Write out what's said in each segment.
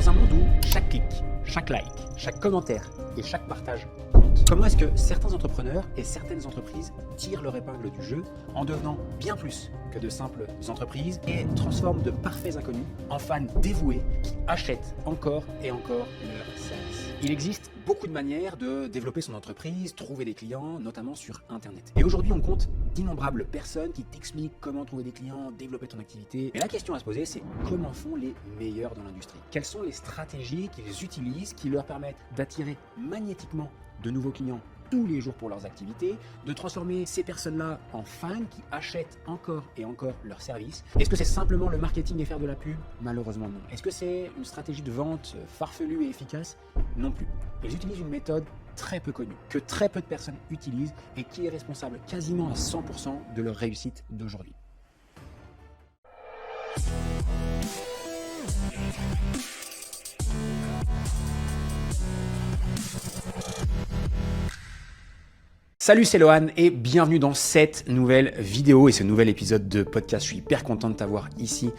Dans un monde où chaque clic, chaque like, chaque commentaire et chaque partage compte, comment est-ce que certains entrepreneurs et certaines entreprises tirent leur épingle du jeu en devenant bien plus que de simples entreprises et transforment de parfaits inconnus en fans dévoués qui achètent encore et encore leurs services? Il existe beaucoup de manières de développer son entreprise, trouver des clients, notamment sur Internet. Et aujourd'hui, on compte d'innombrables personnes qui t'expliquent comment trouver des clients, développer ton activité. Mais la question à se poser, c'est comment font les meilleurs dans l'industrie? Quelles sont les stratégies qu'ils utilisent qui leur permettent d'attirer magnétiquement de nouveaux clients tous les jours pour leurs activités, de transformer ces personnes-là en fans qui achètent encore et encore leurs services? Est-ce que c'est simplement le marketing et faire de la pub? Malheureusement non. Est-ce que c'est une stratégie de vente farfelue et efficace? Non plus. Ils utilisent une méthode très peu connue, que très peu de personnes utilisent et qui est responsable quasiment à 100% de leur réussite d'aujourd'hui. Salut, c'est Lohan et bienvenue dans cette nouvelle vidéo et ce nouvel épisode de podcast. Je suis hyper content de t'avoir ici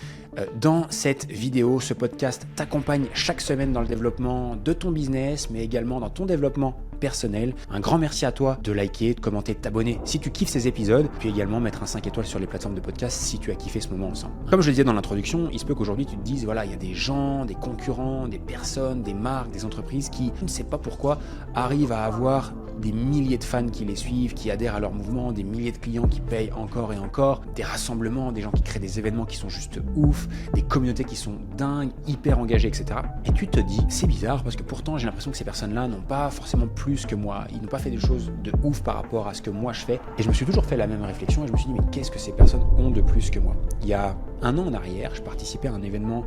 dans cette vidéo. Ce podcast t'accompagne chaque semaine dans le développement de ton business, mais également dans ton développement personnel. Un grand merci à toi de liker, de commenter, de t'abonner si tu kiffes ces épisodes, puis également mettre un 5 étoiles sur les plateformes de podcast si tu as kiffé ce moment ensemble. Comme je le disais dans l'introduction, il se peut qu'aujourd'hui tu te dises, voilà, il y a des gens, des concurrents, des personnes, des marques, des entreprises qui, je ne sais pas pourquoi, arrivent à avoir des milliers de fans qui les suivent, qui adhèrent à leur mouvement, des milliers de clients qui payent encore et encore, des rassemblements, des gens qui créent des événements qui sont juste ouf, des communautés qui sont dingues, hyper engagées, etc. Et tu te dis, c'est bizarre parce que pourtant j'ai l'impression que ces personnes-là n'ont pas forcément plus que moi, ils n'ont pas fait des choses de ouf par rapport à ce que moi je fais. Et je me suis toujours fait la même réflexion et je me suis dit, mais qu'est-ce que ces personnes ont de plus que moi? Il y a un an en arrière, je participais à un événement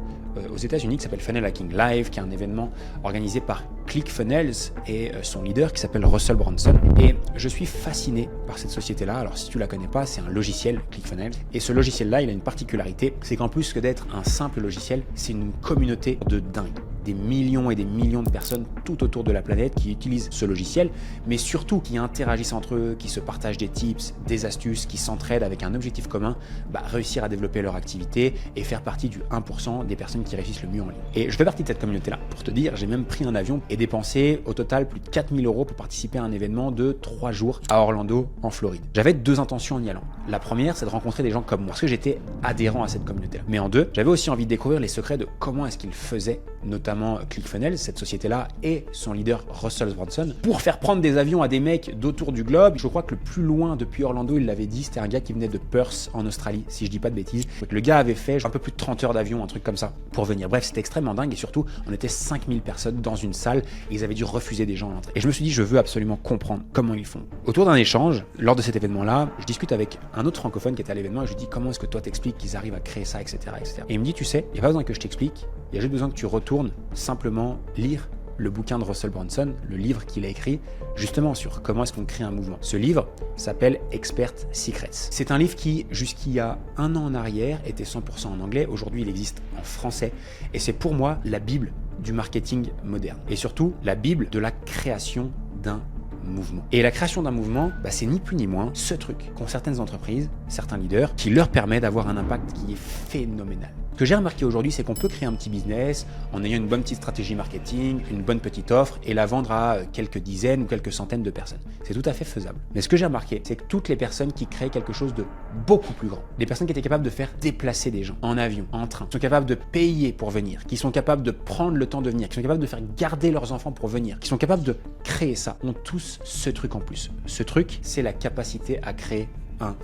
aux États-Unis qui s'appelle Funnel Hacking Live, qui est un événement organisé par ClickFunnels et son leader qui s'appelle Russell Brunson. Et je suis fasciné par cette société-là. Alors si tu la connais pas, c'est un logiciel, ClickFunnels. Et ce logiciel-là, il a une particularité, c'est qu'en plus que d'être un simple logiciel, c'est une communauté de dingue. Des millions et des millions de personnes tout autour de la planète qui utilisent ce logiciel, mais surtout qui interagissent entre eux, qui se partagent des tips, des astuces, qui s'entraident avec un objectif commun, réussir à développer leur activité et faire partie du 1% des personnes qui réussissent le mieux en ligne. Et je fais partie de cette communauté-là. Pour te dire, j'ai même pris un avion et dépensé au total plus de 4 000 € pour participer à un événement de 3 jours à Orlando, en Floride. J'avais deux intentions en y allant. La première, c'est de rencontrer des gens comme moi, parce que j'étais adhérent à cette communauté-là. Mais en deux, j'avais aussi envie de découvrir les secrets de comment est-ce qu'ils faisaient, notamment ClickFunnels, cette société-là, et son leader Russell Brunson, pour faire prendre des avions à des mecs d'autour du globe. Je crois que le plus loin depuis Orlando, il l'avait dit, c'était un gars qui venait de Perth en Australie, si je dis pas de bêtises. Le gars avait fait un peu plus de 30 heures d'avion, un truc comme ça, pour venir. Bref, c'était extrêmement dingue et surtout, on était 5000 personnes dans une salle et ils avaient dû refuser des gens à l'entrée. Et je me suis dit, je veux absolument comprendre comment ils font. Autour d'un échange, lors de cet événement-là, je discute avec un autre francophone qui était à l'événement et je lui dis, comment est-ce que toi t'expliques qu'ils arrivent à créer ça, etc., etc. Et il me dit, tu sais, il n'y a pas besoin que je t'explique, il y a juste besoin que tu retournes simplement lire le bouquin de Russell Brunson, le livre qu'il a écrit justement sur comment est-ce qu'on crée un mouvement. Ce livre s'appelle Expert Secrets. C'est un livre qui, jusqu'il y a un an en arrière, était 100% en anglais. Aujourd'hui, il existe en français. Et c'est pour moi la Bible du marketing moderne. Et surtout, la Bible de la création d'un mouvement. Et la création d'un mouvement, c'est ni plus ni moins ce truc qu'ont certaines entreprises, certains leaders, qui leur permet d'avoir un impact qui est phénoménal. Ce que j'ai remarqué aujourd'hui, c'est qu'on peut créer un petit business en ayant une bonne petite stratégie marketing, une bonne petite offre et la vendre à quelques dizaines ou quelques centaines de personnes. C'est tout à fait faisable. Mais ce que j'ai remarqué, c'est que toutes les personnes qui créent quelque chose de beaucoup plus grand, des personnes qui étaient capables de faire déplacer des gens en avion, en train, qui sont capables de payer pour venir, qui sont capables de prendre le temps de venir, qui sont capables de faire garder leurs enfants pour venir, qui sont capables de créer ça, ont tous ce truc en plus. Ce truc, c'est la capacité à créer un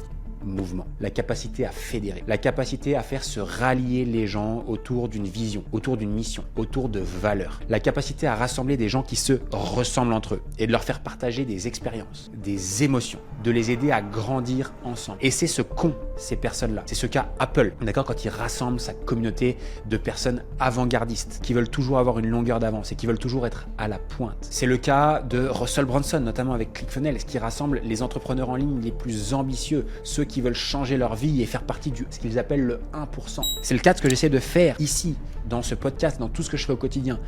mouvement, la capacité à fédérer, la capacité à faire se rallier les gens autour d'une vision, autour d'une mission, autour de valeurs, la capacité à rassembler des gens qui se ressemblent entre eux et de leur faire partager des expériences, des émotions, de les aider à grandir ensemble. Et c'est ce qu'ont ces personnes-là. C'est ce qu'a Apple, d'accord, quand il rassemble sa communauté de personnes avant-gardistes qui veulent toujours avoir une longueur d'avance et qui veulent toujours être à la pointe. C'est le cas de Russell Brunson, notamment avec ClickFunnels, qui rassemble les entrepreneurs en ligne les plus ambitieux, ceux qui veulent changer leur vie et faire partie de ce qu'ils appellent le 1%. C'est le cas de ce que j'essaie de faire ici, dans ce podcast, dans tout ce que je fais au quotidien,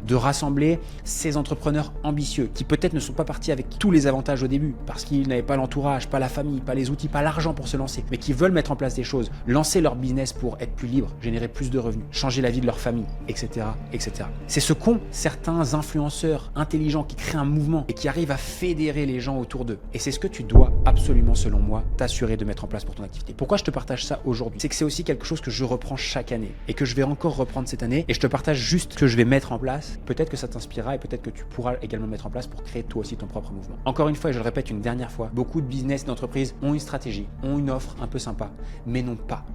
de rassembler ces entrepreneurs ambitieux qui peut-être ne sont pas partis avec tous les avantages au début parce qu'ils n'avaient pas l'entourage, pas la famille, pas les outils, pas l'argent pour se lancer, mais qui veulent mettre en place des choses, lancer leur business pour être plus libre, générer plus de revenus, changer la vie de leur famille, etc., etc. C'est ce qu'ont certains influenceurs intelligents qui créent un mouvement et qui arrivent à fédérer les gens autour d'eux. Et c'est ce que tu dois absolument, selon moi, t'assurer de mettre en place pour ton activité. Pourquoi je te partage ça aujourd'hui? C'est que c'est aussi quelque chose que je reprends chaque année et que je vais encore reprendre cette année, et je te partage juste ce que je vais mettre en place. Peut-être que ça t'inspirera et peut-être que tu pourras également mettre en place pour créer toi aussi ton propre mouvement. Encore une fois, et je le répète une dernière fois, beaucoup de business, d'entreprises ont une stratégie, ont une offre un peu sympa, mais n'ont pas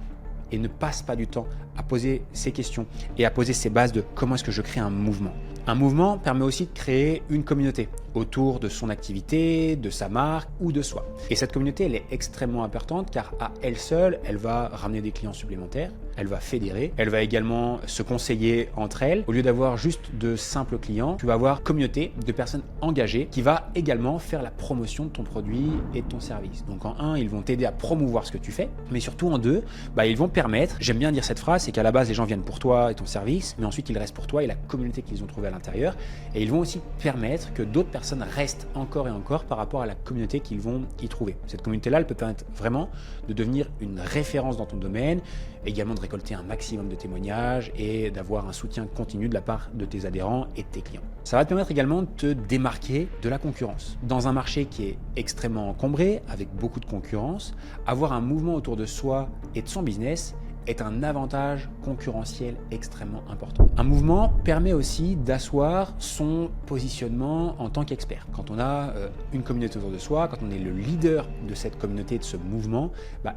et ne passent pas du temps à poser ces questions et à poser ces bases de comment est-ce que je crée un mouvement. Un mouvement permet aussi de créer une communauté autour de son activité, de sa marque ou de soi. Et cette communauté, elle est extrêmement importante car à elle seule, elle va ramener des clients supplémentaires, elle va fédérer, elle va également se conseiller entre elles. Au lieu d'avoir juste de simples clients, tu vas avoir une communauté de personnes engagées qui va également faire la promotion de ton produit et de ton service. Donc en un, ils vont t'aider à promouvoir ce que tu fais, mais surtout en deux, ils vont permettre, j'aime bien dire cette phrase, c'est qu'à la base, les gens viennent pour toi et ton service, mais ensuite ils restent pour toi et la communauté qu'ils ont trouvée à l'intérieur. Et ils vont aussi permettre que d'autres personnes restent encore et encore par rapport à la communauté qu'ils vont y trouver. Cette communauté-là, elle peut permettre vraiment de devenir une référence dans ton domaine, également de récolter un maximum de témoignages et d'avoir un soutien continu de la part de tes adhérents et de tes clients. Ça va te permettre également de te démarquer de la concurrence. Dans un marché qui est extrêmement encombré, avec beaucoup de concurrence, avoir un mouvement autour de soi et de son business est un avantage concurrentiel extrêmement important. Un mouvement permet aussi d'asseoir son positionnement en tant qu'expert. Quand on a une communauté autour de soi, quand on est le leader de cette communauté, de ce mouvement,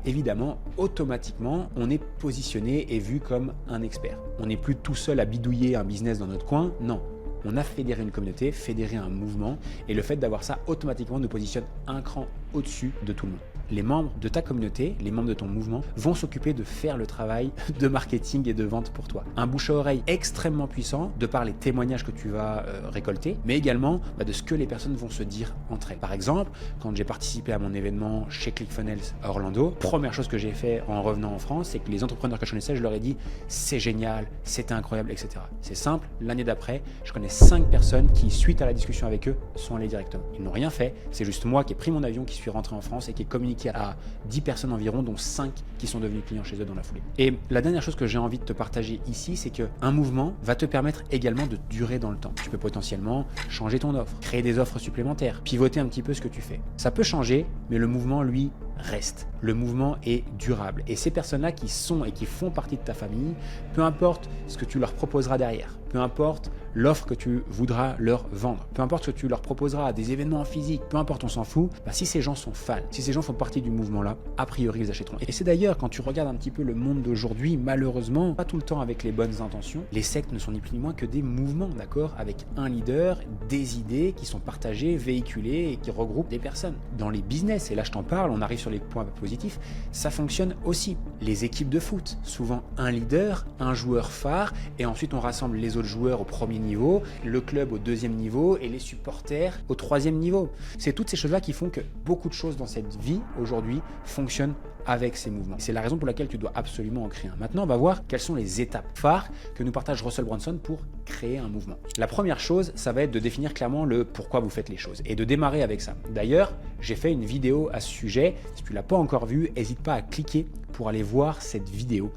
évidemment, automatiquement, on est positionné et vu comme un expert. On n'est plus tout seul à bidouiller un business dans notre coin, non. On a fédéré une communauté, fédéré un mouvement, et le fait d'avoir ça, automatiquement, nous positionne un cran au-dessus de tout le monde. Les membres de ta communauté, les membres de ton mouvement vont s'occuper de faire le travail de marketing et de vente pour toi. Un bouche à oreille extrêmement puissant de par les témoignages que tu vas récolter, mais également de ce que les personnes vont se dire entre elles. Par exemple, quand j'ai participé à mon événement chez ClickFunnels à Orlando, première chose que j'ai fait en revenant en France, c'est que les entrepreneurs que je connaissais, je leur ai dit c'est génial, c'était incroyable, etc. C'est simple, l'année d'après, je connais 5 personnes qui, suite à la discussion avec eux, sont allées directement. Ils n'ont rien fait, c'est juste moi qui ai pris mon avion, qui suis rentré en France et qui ai communiqué à 10 personnes environ, dont 5 qui sont devenus clients chez eux dans la foulée. Et la dernière chose que j'ai envie de te partager ici, c'est qu'un mouvement va te permettre également de durer dans le temps. Tu peux potentiellement changer ton offre, créer des offres supplémentaires, pivoter un petit peu ce que tu fais. Ça peut changer, mais le mouvement, lui, reste. Le mouvement est durable. Et ces personnes-là qui sont et qui font partie de ta famille, peu importe ce que tu leur proposeras derrière, peu importe l'offre que tu voudras leur vendre, peu importe ce que tu leur proposeras à des événements physiques, peu importe, on s'en fout, si ces gens sont fans, si ces gens font partie du mouvement-là, a priori, ils achèteront. Et c'est d'ailleurs, quand tu regardes un petit peu le monde d'aujourd'hui, malheureusement, pas tout le temps avec les bonnes intentions, les sectes ne sont ni plus ni moins que des mouvements, d'accord, avec un leader, des idées qui sont partagées, véhiculées et qui regroupent des personnes. Dans les business, et là je t'en parle, on arrive sur les points positifs, ça fonctionne aussi. Les équipes de foot, souvent un leader, un joueur phare, et ensuite on rassemble les autres joueurs au premier niveau, le club au deuxième niveau et les supporters au troisième niveau. C'est toutes ces choses-là qui font que beaucoup de choses dans cette vie aujourd'hui fonctionnent avec ces mouvements. C'est la raison pour laquelle tu dois absolument en créer un. Maintenant, on va voir quelles sont les étapes phares que nous partage Russell Brunson pour créer un mouvement. La première chose, ça va être de définir clairement le pourquoi vous faites les choses et de démarrer avec ça. D'ailleurs, j'ai fait une vidéo à ce sujet. Si tu ne l'as pas encore vue, n'hésite pas à cliquer pour aller voir cette vidéo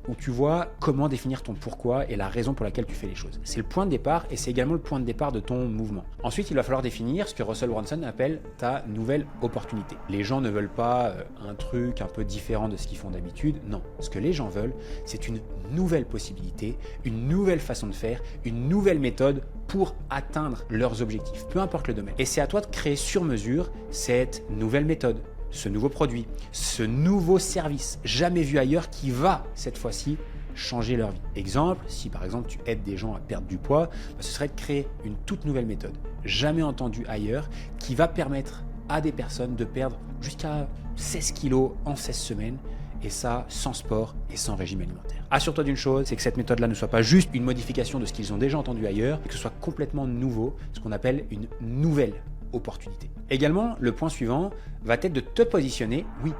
où tu vois comment définir ton pourquoi et la raison pour laquelle tu fais les choses. C'est le point de départ et c'est également le point de départ de ton mouvement. Ensuite, il va falloir définir ce que Russell Brunson appelle ta nouvelle opportunité. Les gens ne veulent pas un truc un peu différent de ce qu'ils font d'habitude. Non, ce que les gens veulent, c'est une nouvelle possibilité, une nouvelle façon de faire, une nouvelle méthode pour atteindre leurs objectifs, peu importe le domaine. Et c'est à toi de créer sur mesure cette nouvelle méthode, ce nouveau produit, ce nouveau service jamais vu ailleurs qui va cette fois-ci changer leur vie. Exemple, si par exemple tu aides des gens à perdre du poids, ce serait de créer une toute nouvelle méthode, jamais entendue ailleurs, qui va permettre à des personnes de perdre jusqu'à 16 kilos en 16 semaines, et ça sans sport et sans régime alimentaire. Assure-toi d'une chose, c'est que cette méthode-là ne soit pas juste une modification de ce qu'ils ont déjà entendu ailleurs, mais que ce soit complètement nouveau, ce qu'on appelle une nouvelle opportunité. Également, le point suivant va être de te positionner, oui,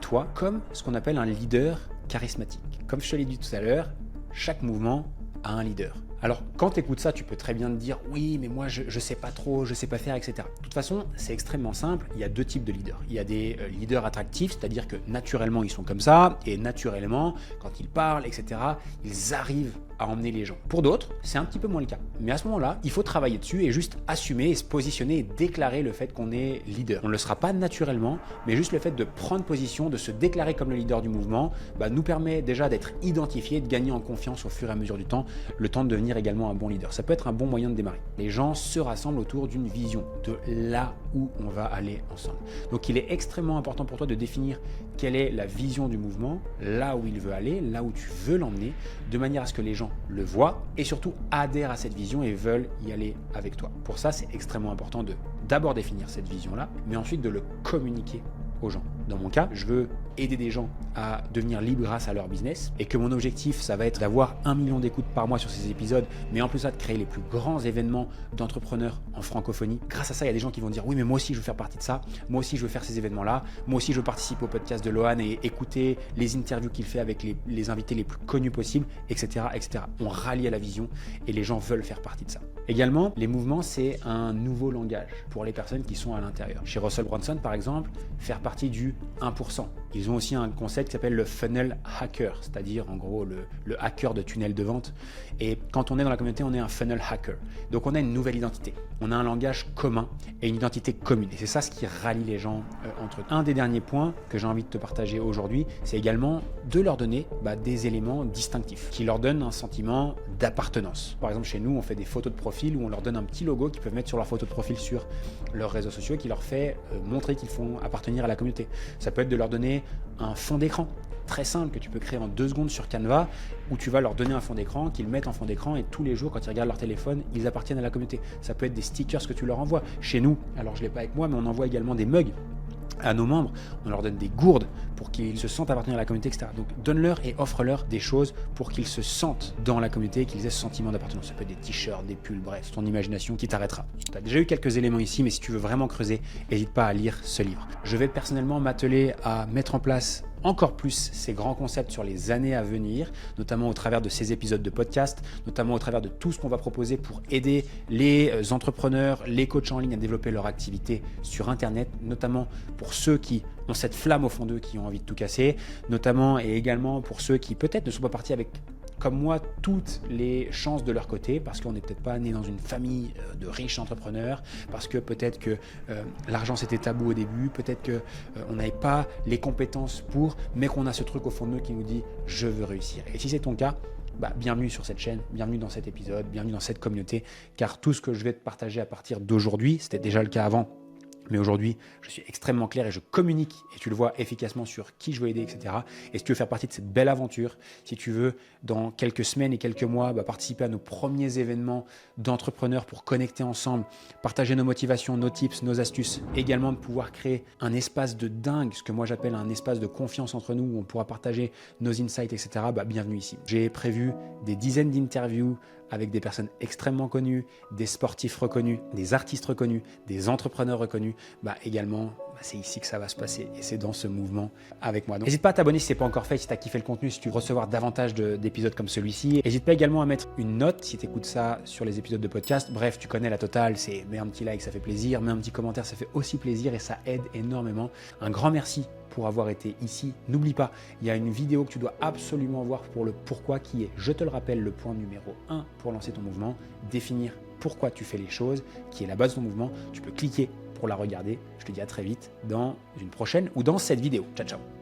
toi, comme ce qu'on appelle un leader charismatique. Comme je te l'ai dit tout à l'heure, chaque mouvement a un leader, Alors, quand tu écoutes ça, tu peux très bien te dire « Oui, mais moi, je sais pas trop, je sais pas faire, etc. » De toute façon, c'est extrêmement simple. Il y a deux types de leaders. Il y a des leaders attractifs, c'est-à-dire que naturellement, ils sont comme ça, et naturellement, quand ils parlent, etc., ils arrivent à emmener les gens. Pour d'autres, c'est un petit peu moins le cas. Mais à ce moment-là, il faut travailler dessus et juste assumer et se positionner et déclarer le fait qu'on est leader. On ne le sera pas naturellement, mais juste le fait de prendre position, de se déclarer comme le leader du mouvement, nous permet déjà d'être identifié, de gagner en confiance au fur et à mesure du temps, le temps de devenir également un bon leader. Ça peut être un bon moyen de démarrer. Les gens se rassemblent autour d'une vision, de là où on va aller ensemble. Donc il est extrêmement important pour toi de définir quelle est la vision du mouvement, là où il veut aller, là où tu veux l'emmener, de manière à ce que les gens le voient et surtout adhèrent à cette vision et veulent y aller avec toi. Pour ça, c'est extrêmement important de d'abord définir cette vision-là, mais ensuite de le communiquer aux gens. Dans mon cas, je veux aider des gens à devenir libres grâce à leur business et que mon objectif, ça va être d'avoir 1 million d'écoutes par mois sur ces épisodes, mais en plus ça, de créer les plus grands événements d'entrepreneurs en francophonie. Grâce à ça, il y a des gens qui vont dire « Oui, mais moi aussi, je veux faire partie de ça. Moi aussi, je veux faire ces événements-là. Moi aussi, je veux participer au podcast de Lohan et écouter les interviews qu'il fait avec les invités les plus connus possibles, etc., etc. » On rallie à la vision et les gens veulent faire partie de ça. Également, les mouvements, c'est un nouveau langage pour les personnes qui sont à l'intérieur. Chez Russell Brunson, par exemple, faire partie du 1%. Ils ont aussi un concept qui s'appelle le funnel hacker, c'est-à-dire en gros le hacker de tunnel de vente. Et quand on est dans la communauté, on est un funnel hacker. Donc on a une nouvelle identité. On a un langage commun et une identité commune. Et c'est ça ce qui rallie les gens entre eux. Un des derniers points que j'ai envie de te partager aujourd'hui, c'est également de leur donner des éléments distinctifs qui leur donnent un sentiment d'appartenance. Par exemple, chez nous, on fait des photos de profil où on leur donne un petit logo qu'ils peuvent mettre sur leur photo de profil sur leurs réseaux sociaux et qui leur fait montrer qu'ils font appartenir à la communauté. Ça peut être de leur donner un fond d'écran très simple que tu peux créer en 2 secondes sur Canva, où tu vas leur donner un fond d'écran, qu'ils mettent en fond d'écran et tous les jours quand ils regardent leur téléphone, ils appartiennent à la communauté. Ça peut être des stickers que tu leur envoies. Chez nous, alors je ne l'ai pas avec moi, mais on envoie également des mugs à nos membres, on leur donne des gourdes pour qu'ils se sentent appartenir à la communauté, etc. Donc donne-leur et offre-leur des choses pour qu'ils se sentent dans la communauté et qu'ils aient ce sentiment d'appartenance. Ça peut être des t-shirts, des pulls, bref, c'est ton imagination qui t'arrêtera. Tu as déjà eu quelques éléments ici, mais si tu veux vraiment creuser, n'hésite pas à lire ce livre. Je vais personnellement m'atteler à mettre en place encore plus ces grands concepts sur les années à venir, notamment au travers de ces épisodes de podcast, notamment au travers de tout ce qu'on va proposer pour aider les entrepreneurs, les coachs en ligne à développer leur activité sur Internet, notamment pour ceux qui ont cette flamme au fond d'eux, qui ont envie de tout casser, notamment et également pour ceux qui peut-être ne sont pas partis avec, comme moi, toutes les chances de leur côté, parce qu'on n'est peut-être pas né dans une famille de riches entrepreneurs, parce que peut-être que l'argent c'était tabou au début, peut-être qu'on n'avait pas les compétences pour, mais qu'on a ce truc au fond de nous qui nous dit « je veux réussir ». Et si c'est ton cas, bienvenue sur cette chaîne, bienvenue dans cet épisode, bienvenue dans cette communauté, car tout ce que je vais te partager à partir d'aujourd'hui, c'était déjà le cas avant, mais aujourd'hui, je suis extrêmement clair et je communique, et tu le vois efficacement sur qui je veux aider, etc. Et si tu veux faire partie de cette belle aventure, si tu veux, dans quelques semaines et quelques mois, participer à nos premiers événements d'entrepreneurs pour connecter ensemble, partager nos motivations, nos tips, nos astuces, également de pouvoir créer un espace de dingue, ce que moi j'appelle un espace de confiance entre nous, où on pourra partager nos insights, etc. Bienvenue ici. J'ai prévu des dizaines d'interviews avec des personnes extrêmement connues, des sportifs reconnus, des artistes reconnus, des entrepreneurs reconnus, également, c'est ici que ça va se passer et c'est dans ce mouvement avec moi. Donc, n'hésite pas à t'abonner si ce n'est pas encore fait, si tu as kiffé le contenu, si tu veux recevoir davantage d'épisodes comme celui-ci. N'hésite pas également à mettre une note si tu écoutes ça sur les épisodes de podcast. Bref, tu connais la totale, c'est mets un petit like, ça fait plaisir, mets un petit commentaire, ça fait aussi plaisir et ça aide énormément. Un grand merci pour avoir été ici. N'oublie pas, il y a une vidéo que tu dois absolument voir pour le pourquoi qui est, je te le rappelle, le point numéro 1 pour lancer ton mouvement, définir pourquoi tu fais les choses, qui est la base de ton mouvement. Tu peux cliquer pour la regarder. Je te dis à très vite dans une prochaine ou dans cette vidéo. Ciao, ciao.